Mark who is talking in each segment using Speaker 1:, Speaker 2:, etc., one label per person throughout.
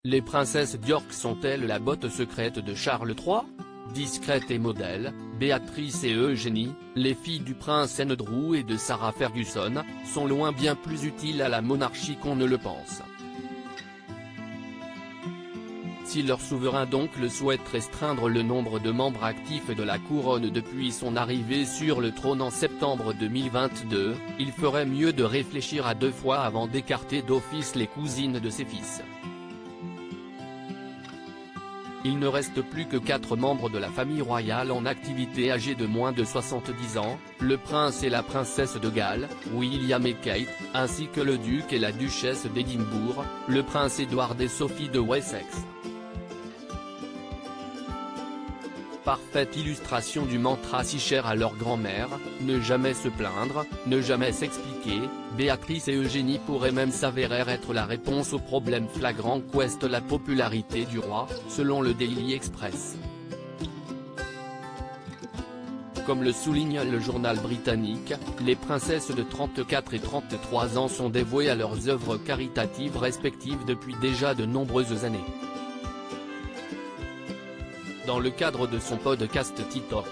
Speaker 1: Les princesses d'York sont-elles la botte secrète de Charles III? Discrète et modèle, Béatrice et Eugénie, les filles du prince Andrew et de Sarah Ferguson, sont loin bien plus utiles à la monarchie qu'on ne le pense. Si leur souverain donc le souhaite restreindre le nombre de membres actifs de la couronne depuis son arrivée sur le trône en septembre 2022, il ferait mieux de réfléchir à deux fois avant d'écarter d'office les cousines de ses fils. Il ne reste plus que 4 membres de la famille royale en activité âgés de moins de 70 ans, le prince et la princesse de Galles, William et Kate, ainsi que le duc et la duchesse d'Édimbourg, le prince Édouard et Sophie de Wessex. Parfaite illustration du mantra si cher à leur grand-mère, ne jamais se plaindre, ne jamais s'expliquer. Béatrice et Eugénie pourraient même s'avérer être la réponse au problème flagrant qu'ouest la popularité du roi, selon le Daily Express. Comme le souligne le journal britannique, les princesses de 34 et 33 ans sont dévouées à leurs œuvres caritatives respectives depuis déjà de nombreuses années. Dans le cadre de son podcast TikToks,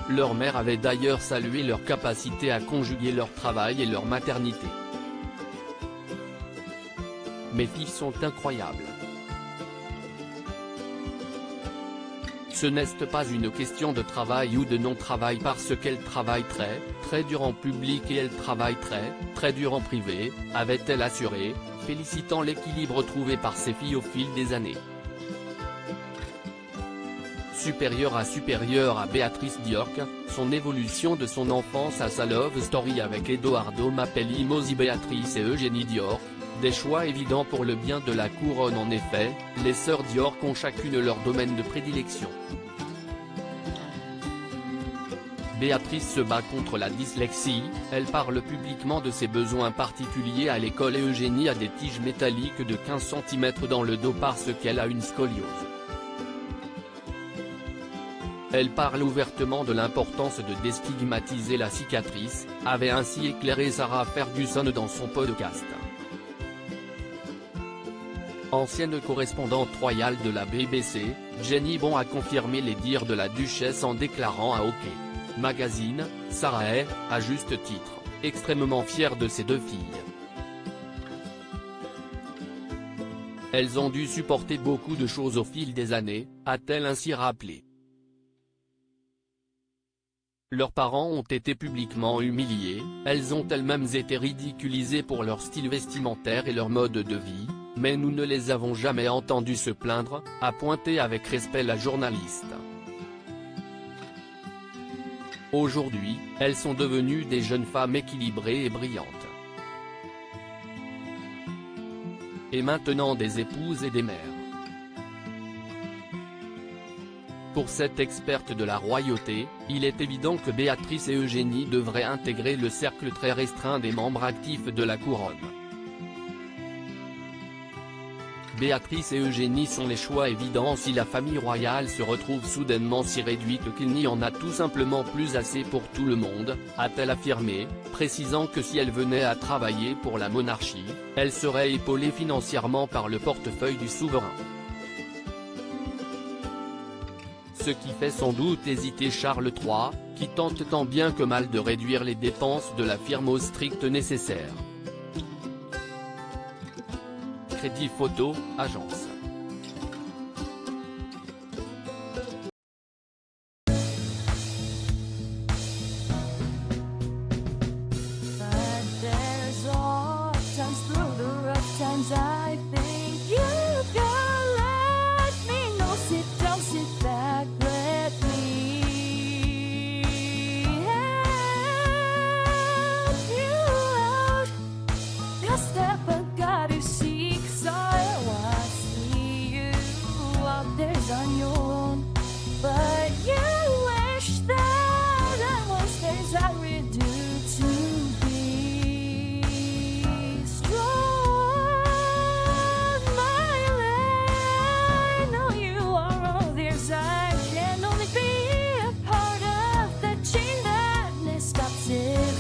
Speaker 1: leur mère avait d'ailleurs salué leur capacité à conjuguer leur travail et leur maternité. Mes filles sont incroyables. Ce n'est pas une question de travail ou de non-travail parce qu'elle travaille très dur en public et elle travaille très dur en privé, avait-elle assuré, félicitant l'équilibre trouvé par ses filles au fil des années. Supérieure à Béatrice d'York, son évolution de son enfance à sa love story avec Edoardo Mapelli Mosey. Béatrice et Eugénie d'York, des choix évidents pour le bien de la couronne. En effet, les sœurs d'York ont chacune leur domaine de prédilection. Béatrice se bat contre la dyslexie, elle parle publiquement de ses besoins particuliers à l'école et Eugénie a des tiges métalliques de 15 cm dans le dos parce qu'elle a une scoliose. Elle parle ouvertement de l'importance de déstigmatiser la cicatrice, avait ainsi éclairé Sarah Ferguson dans son podcast. Ancienne correspondante royale de la BBC, Jenny Bon a confirmé les dires de la duchesse en déclarant à OK Magazine, Sarah est, à juste titre, extrêmement fière de ses 2 filles. Elles ont dû supporter beaucoup de choses au fil des années, a-t-elle ainsi rappelé. Leurs parents ont été publiquement humiliés, elles ont elles-mêmes été ridiculisées pour leur style vestimentaire et leur mode de vie, mais nous ne les avons jamais entendues se plaindre, a pointé avec respect la journaliste. Aujourd'hui, elles sont devenues des jeunes femmes équilibrées et brillantes. Et maintenant des épouses et des mères. Pour cette experte de la royauté, il est évident que Béatrice et Eugénie devraient intégrer le cercle très restreint des membres actifs de la couronne. Béatrice et Eugénie sont les choix évidents si la famille royale se retrouve soudainement si réduite qu'il n'y en a tout simplement plus assez pour tout le monde, a-t-elle affirmé, précisant que si elle venait à travailler pour la monarchie, elle serait épaulée financièrement par le portefeuille du souverain. Ce qui fait sans doute hésiter Charles III, qui tente tant bien que mal de réduire les dépenses de la firme au strict nécessaire. Crédit Photo, agence.
Speaker 2: It